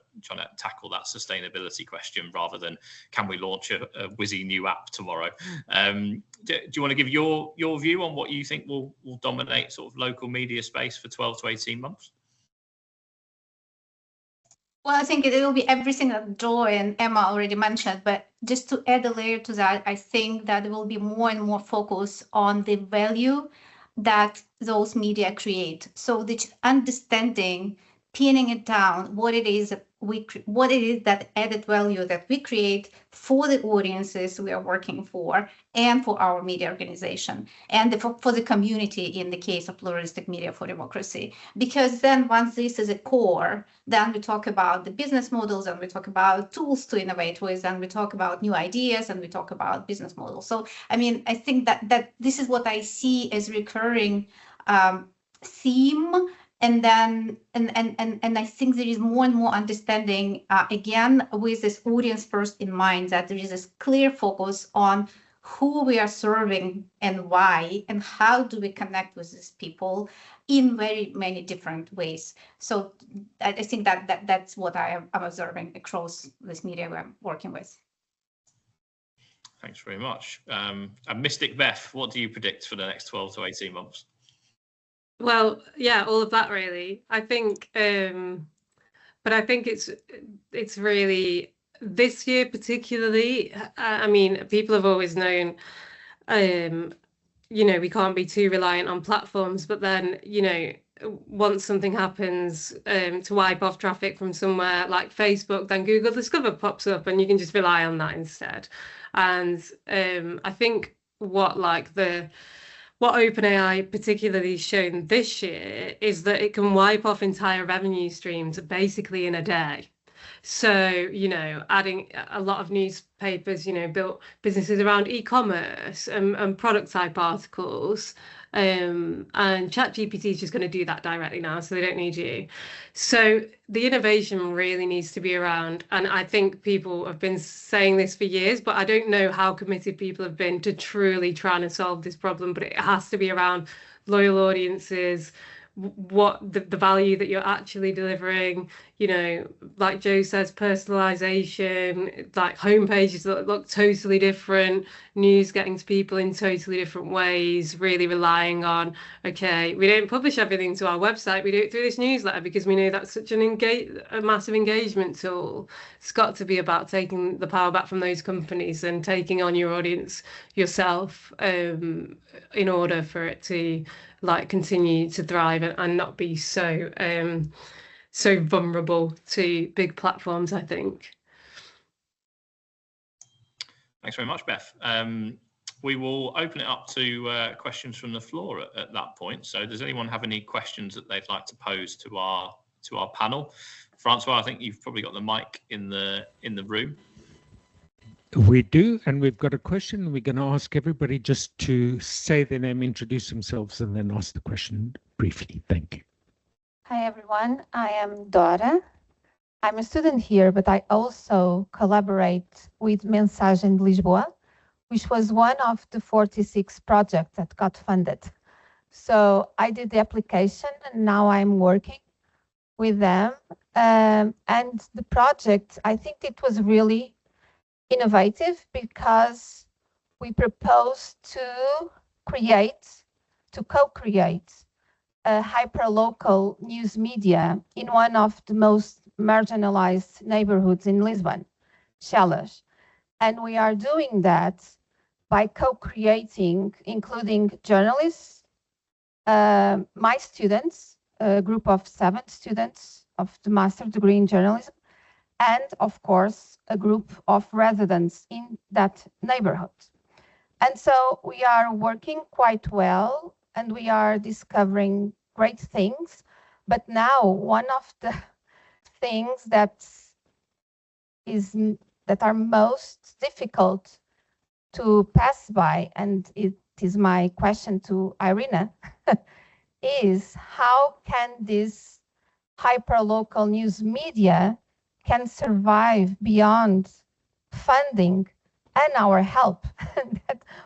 tackle that sustainability question, rather than can we launch a whizzy new app tomorrow. Do you want to give your view on what you think will dominate sort of local media space for 12 to 18 months? Well, I think it will be everything that Joy and Emma already mentioned, but just to add a layer to that, I think that there will be more and more focus on the value that those media create. So the understanding, pinning it down, what it is that added value that we create for the audiences we are working for, and for our media organization, and for the community in the case of Pluralistic Media for Democracy. Because then once this is a core, then we talk about the business models, and we talk about tools to innovate with, and we talk about new ideas, and we talk about business models. So, I mean, I think that this is what I see as recurring theme. And then, and I think there is more and more understanding, again, with this audience first in mind, that there is this clear focus on who we are serving and why, and how do we connect with these people in very many different ways. So I think that's what I'm observing across this media I'm working with. Thanks very much. And Mystic Beth, what do you predict for the next 12 to 18 months? Well, yeah, all of that really. I think, but I think it's really this year particularly. I mean, people have always known, we can't be too reliant on platforms. But then, once something happens to wipe off traffic from somewhere like Facebook, then Google Discover pops up, and you can just rely on that instead. And I think what OpenAI particularly shown this year is that it can wipe off entire revenue streams basically in a day. So, adding a lot of newspapers, built businesses around e-commerce and product type articles, And ChatGPT is just going to do that directly now, so they don't need you. So the innovation really needs to be around. And I think people have been saying this for years, but I don't know how committed people have been to truly trying to solve this problem. But it has to be around loyal audiences, what the value that you're actually delivering, you know, like Joe says, personalization, like homepages that look totally different, news getting to people in totally different ways, really relying on, okay, we don't publish everything to our website, we do it through this newsletter because we know that's such a massive engagement tool. It's got to be about taking the power back from those companies and taking on your audience yourself, in order for it to like continue to thrive and not be so so vulnerable to big platforms, I think. Thanks very much, Beth. We will open it up to questions from the floor at that point. So does anyone have any questions that they'd like to pose to our panel? Francois, I think you've probably got the mic in the room. We do, and we've got a question. We're going to ask everybody just to say their name, introduce themselves, and then ask the question briefly. Thank you. Hi, everyone. I am Dora. I'm a student here, but I also collaborate with Mensagem de Lisboa, which was one of the 46 projects that got funded. So I did the application, and now I'm working with them. And the project, I think it was really innovative because we proposed to co-create a hyper-local news media in one of the most marginalized neighborhoods in Lisbon, JILeaders. And we are doing that by co-creating, including journalists, my students, a group of 7 students of the master's degree in journalism, and of course, a group of residents in that neighborhood. And so we are working quite well and we are discovering great things. But now one of the things that are most difficult to pass by, and it is my question to Iryna, is how can this hyperlocal news media can survive beyond funding and our help?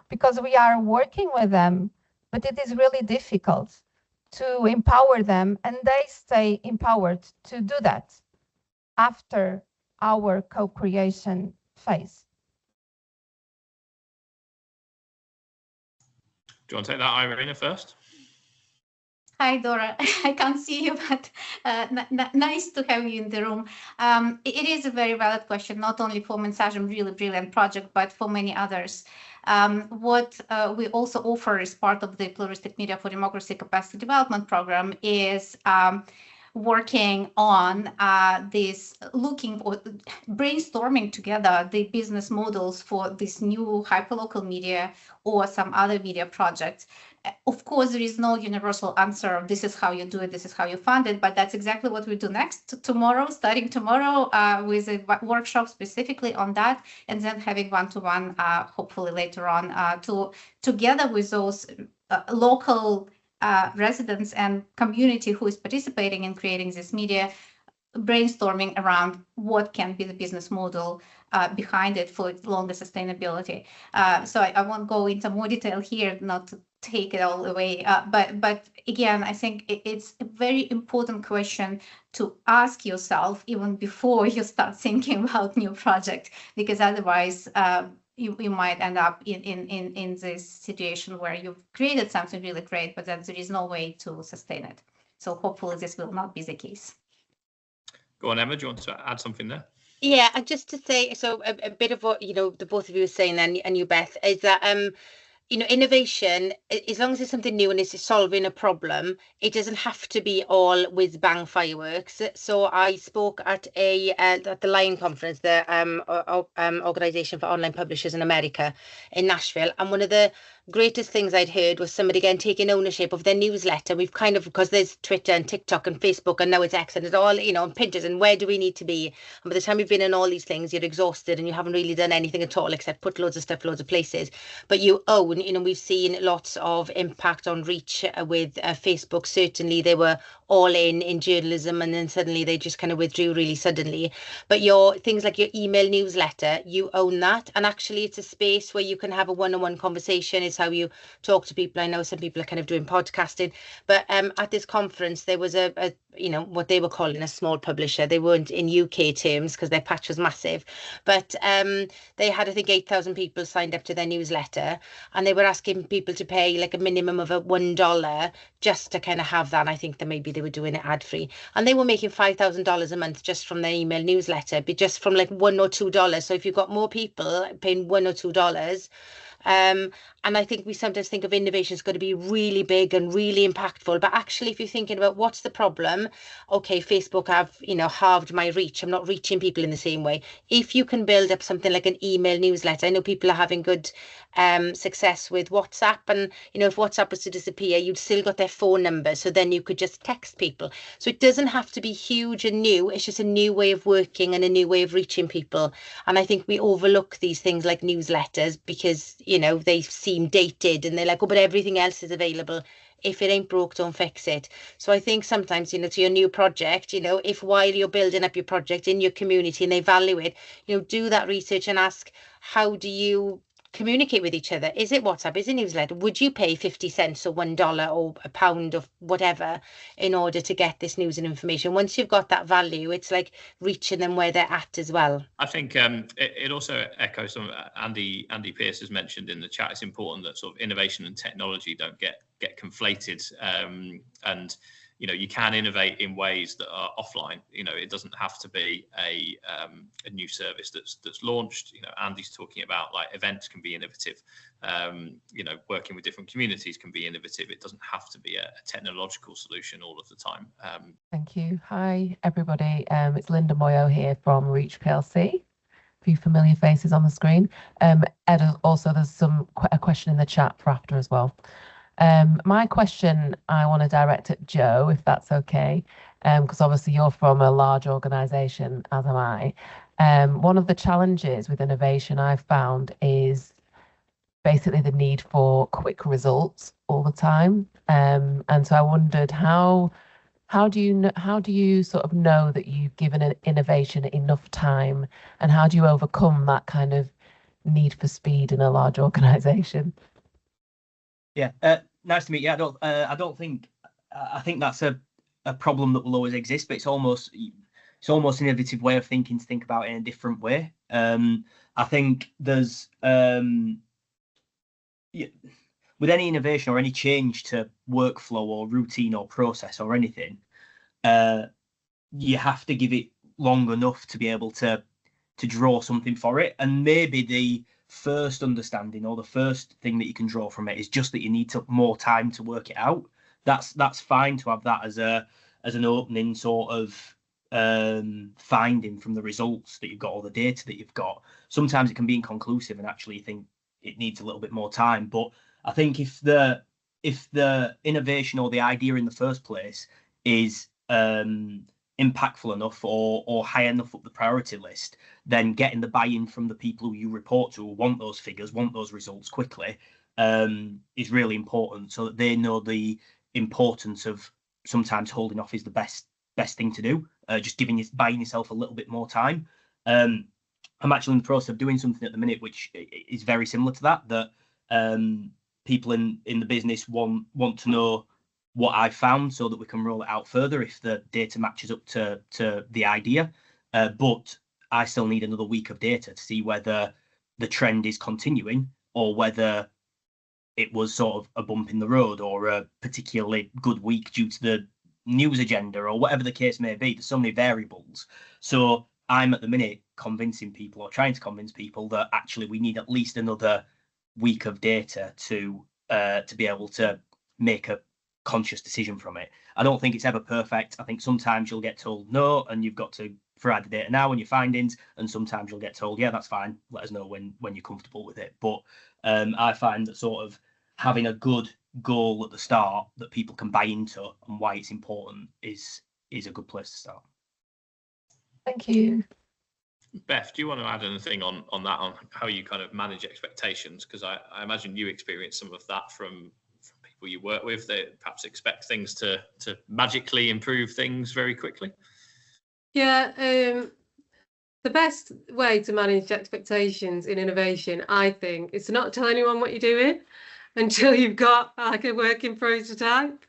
Because we are working with them, but it is really difficult to empower them, and they stay empowered to do that after our co-creation phase. Do you want to take that, Iryna, first? Hi, Dora. I can't see you, but nice to have you in the room. It is a very valid question, not only for Mensagem, really brilliant project, but for many others. What we also offer as part of the Pluralistic Media for Democracy Capacity Development Program is working on brainstorming together the business models for this new hyperlocal media or some other media projects. Of course, there is no universal answer of this is how you do it, this is how you fund it, but that's exactly what we do next tomorrow, starting tomorrow with a workshop specifically on that, and then having one-to-one, hopefully later on, together with those local residents and community who is participating in creating this media, brainstorming around what can be the business model behind it for longer sustainability. So I won't go into more detail here, not to take it all away. But again, I think it's a very important question to ask yourself even before you start thinking about new project, because otherwise you might end up in this situation where you've created something really great, but then there is no way to sustain it. So hopefully this will not be the case. Go on, Emma, do you want to add something there? Yeah, and just to say, so a bit of what, the both of you were saying then, and you, Beth, is that, innovation, as long as it's something new and it's solving a problem, it doesn't have to be all whiz bang fireworks. So I spoke at the Lion Conference, the organization for online publishers in America in Nashville, and one of the greatest things I'd heard was somebody again taking ownership of their newsletter. We've kind of, because there's Twitter and TikTok and Facebook and now it's X and it's all, and Pinterest, and where do we need to be? And by the time you've been in all these things, you're exhausted and you haven't really done anything at all except put loads of stuff loads of places. But you own you know, we've seen lots of impact on reach with Facebook. Certainly they were all in journalism, and then suddenly they just kind of withdrew really suddenly. But your things like your email newsletter, you own that, and actually it's a space where you can have a one-on-one conversation. It's how you talk to people. I know some people are kind of doing podcasting, but at this conference there was a you know, what they were calling a small publisher. They weren't in UK terms because their patch was massive, but they had, I think, 8,000 people signed up to their newsletter, and they were asking people to pay like a minimum of $1 just to kind of have that. And I think that maybe they were doing it ad free, and they were making $5,000 a month just from their email newsletter, but just from like $1 or $2. So if you've got more people paying $1 or $2, and I think we sometimes think of innovation as going to be really big and really impactful, but actually if you're thinking about what's the problem, okay, Facebook have, you know, halved my reach. I'm not reaching people in the same way. If you can build up something like an email newsletter, I know people are having good success with WhatsApp, and you know, if WhatsApp was to disappear, you'd still got their phone number, so then you could just text people. So it doesn't have to be huge and new, it's just a new way of working and a new way of reaching people. And I think we overlook these things like newsletters because, you know, they seem dated and they're like, oh, but everything else is available. If it ain't broke, don't fix it. So I think sometimes, you know, to your new project, you know, if while you're building up your project in your community and they value it, you know, do that research and ask, how do you communicate with each other? Is it WhatsApp? Is it newsletter? Would you pay 50 cents or $1 or a pound of whatever in order to get this news and information? Once you've got that value, it's like reaching them where they're at as well. I think it also echoes some Andy Pierce has mentioned in the chat. It's important that sort of innovation and technology don't get conflated, and you know, you can innovate in ways that are offline. You know, it doesn't have to be a new service that's launched. You know, Andy's talking about like events can be innovative. You know, working with different communities can be innovative. It doesn't have to be a technological solution all of the time. Thank you. Hi, everybody. It's Linda Moyo here from Reach PLC. A few familiar faces on the screen. Ed, also there's a question in the chat for after as well. My question I want to direct at Joe, if that's okay, because obviously you're from a large organisation, as am I. One of the challenges with innovation I've found is basically the need for quick results all the time. And so I wondered how do you sort of know that you've given an innovation enough time, and how do you overcome that kind of need for speed in a large organisation? Yeah, nice to meet you. I think that's a problem that will always exist, but it's almost an innovative way of thinking to think about it in a different way. I think there's with any innovation or any change to workflow or routine or process or anything, you have to give it long enough to be able to draw something for it. And maybe the first understanding or the first thing that you can draw from it is just that you need more time to work it out. That's fine to have that as an opening sort of finding from the results that you've got or the data that you've got. Sometimes it can be inconclusive and actually you think it needs a little bit more time. But I think if the innovation or the idea in the first place is impactful enough or high enough up the priority list, then getting the buy-in from the people who you report to, who want those figures, want those results quickly, is really important, so that they know the importance of sometimes holding off is the best thing to do. Just buying yourself a little bit more time. I'm actually in the process of doing something at the minute which is very similar to that. People in the business want to know what I found so that we can roll it out further if the data matches up to the idea. But I still need another week of data to see whether the trend is continuing or whether it was sort of a bump in the road or a particularly good week due to the news agenda or whatever the case may be. There's so many variables. So I'm at the minute convincing people or trying to convince people that actually we need at least another week of data to be able to make a conscious decision from it. I don't think it's ever perfect. I think sometimes you'll get told no and you've got to provide the data now and your findings, and sometimes you'll get told, yeah, that's fine, let us know when you're comfortable with it. But I find that sort of having a good goal at the start that people can buy into and why it's important is a good place to start. Thank you. Beth, do you want to add anything on that, on how you kind of manage expectations? Because I imagine you experience some of that from people you work with, that perhaps expect things to magically improve things very quickly. Yeah, the best way to manage expectations in innovation, I think, is to not tell anyone what you're doing until you've got like a working prototype.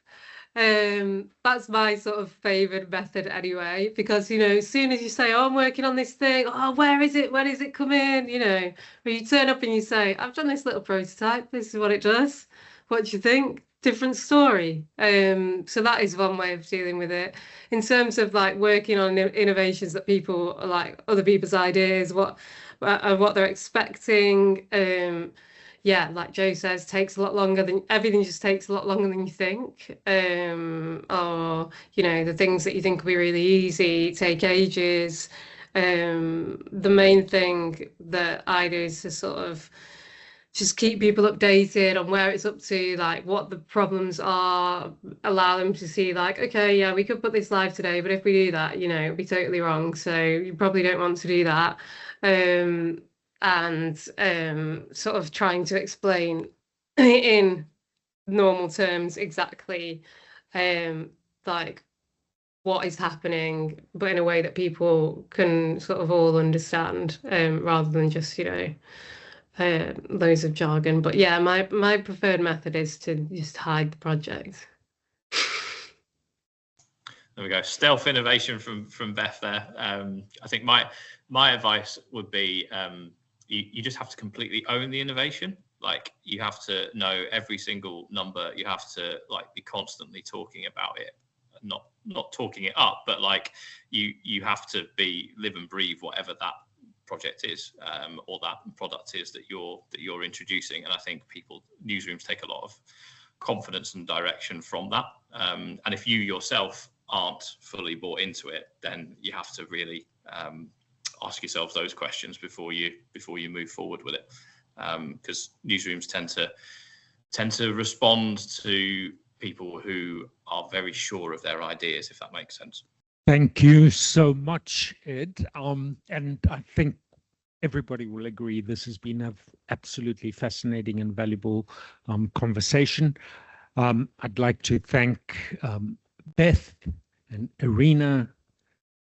That's my sort of favoured method anyway, because, you know, as soon as you say, oh, I'm working on this thing, oh, where is it? When is it coming? You know, when you turn up and you say, I've done this little prototype, this is what it does. What do you think? Different story. So that is one way of dealing with it. In terms of like working on innovations that people like, other people's ideas, what they're expecting. Yeah, like Joe says, takes a lot longer than everything just takes a lot longer than you think. Or, you know, the things that you think will be really easy take ages. The main thing that I do is to sort of just keep people updated on where it's up to, like what the problems are, allow them to see like, okay, yeah, we could put this live today, but if we do that, you know, it'd be totally wrong. So you probably don't want to do that. And sort of trying to explain in normal terms exactly like what is happening, but in a way that people can sort of all understand, rather than just, you know, loads of jargon. But yeah, my preferred method is to just hide the project. There we go. Stealth innovation from Beth there. I think my advice would be, you just have to completely own the innovation. Like, you have to know every single number. You have to like be constantly talking about it, not talking it up, but like you have to live and breathe whatever that project is, or that product is that you're introducing. And I think newsrooms take a lot of confidence and direction from that. And if you yourself aren't fully bought into it, then you have to really ask yourselves those questions before you move forward with it, because newsrooms tend to respond to people who are very sure of their ideas, if that makes sense. Thank you so much, Ed. And I think everybody will agree this has been an absolutely fascinating and valuable conversation. I'd like to thank Beth and Iryna,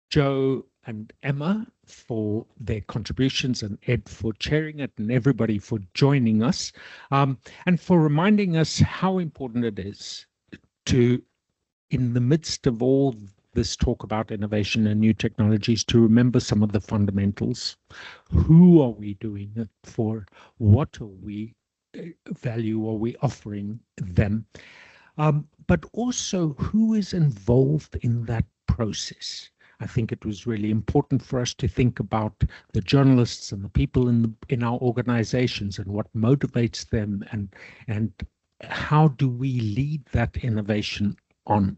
Joe and Emma for their contributions, and Ed for chairing it, and everybody for joining us, and for reminding us how important it is to, in the midst of all this talk about innovation and new technologies, to remember some of the fundamentals. Who are we doing it for? What value are we offering them? But also, who is involved in that process? I think it was really important for us to think about the journalists and the people in our organizations, and what motivates them, and how do we lead that innovation on.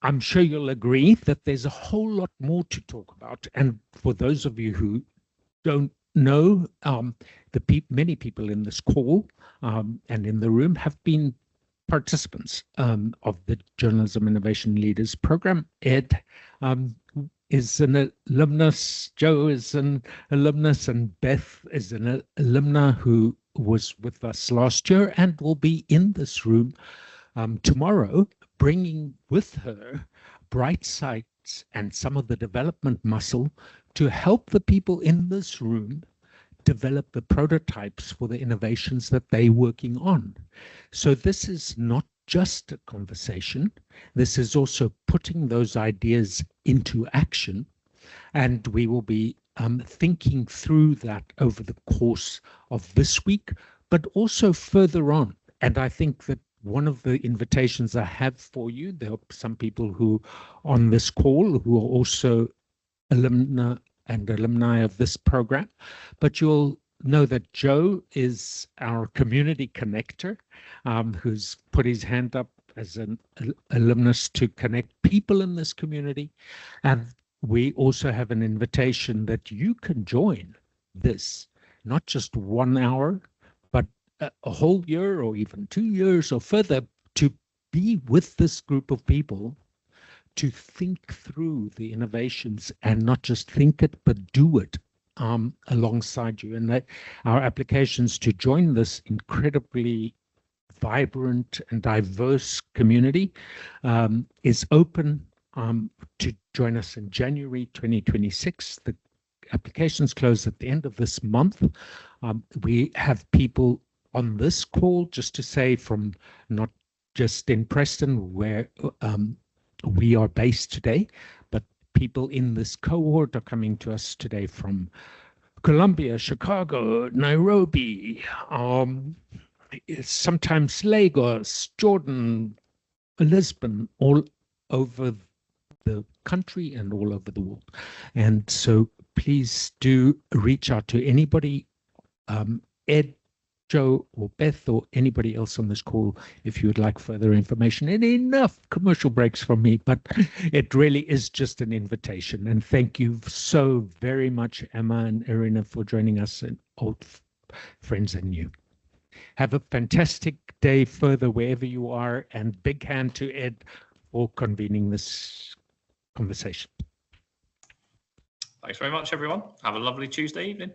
I'm sure you'll agree that there's a whole lot more to talk about. And for those of you who don't know, many people in this call and in the room have been participants of the Journalism Innovation Leaders program. Ed is an alumnus, Joe is an alumnus, and Beth is an alumna who was with us last year and will be in this room tomorrow, bringing with her bright sights and some of the development muscle to help the people in this room develop the prototypes for the innovations that they're working on. So this is not just a conversation. This is also putting those ideas into action. And we will be thinking through that over the course of this week, but also further on. And I think that one of the invitations I have for you, there are some people who on this call who are also alumni and alumni of this program, but you'll know that Joe is our community connector, who's put his hand up as an alumnus to connect people in this community. And we also have an invitation that you can join this, not just 1 hour, but a whole year or even 2 years or further, to be with this group of people to think through the innovations and not just think it, but do it alongside you. And that our applications to join this incredibly vibrant and diverse community is open to join us in January 2026. The applications close at the end of this month. We have people on this call, just to say, from not just in Preston, where we are based today, but people in this cohort are coming to us today from Colombia, Chicago, Nairobi, sometimes Lagos, Jordan, Lisbon, all over the country and all over the world. And so please do reach out to anybody, Ed, Joe, or Beth, or anybody else on this call if you would like further information. And enough commercial breaks from me, but it really is just an invitation. And thank you so very much, Emma and Iryna, for joining us, and old friends and new. Have a fantastic day further wherever you are, and big hand to Ed for convening this conversation. Thanks very much, everyone. Have a lovely Tuesday evening.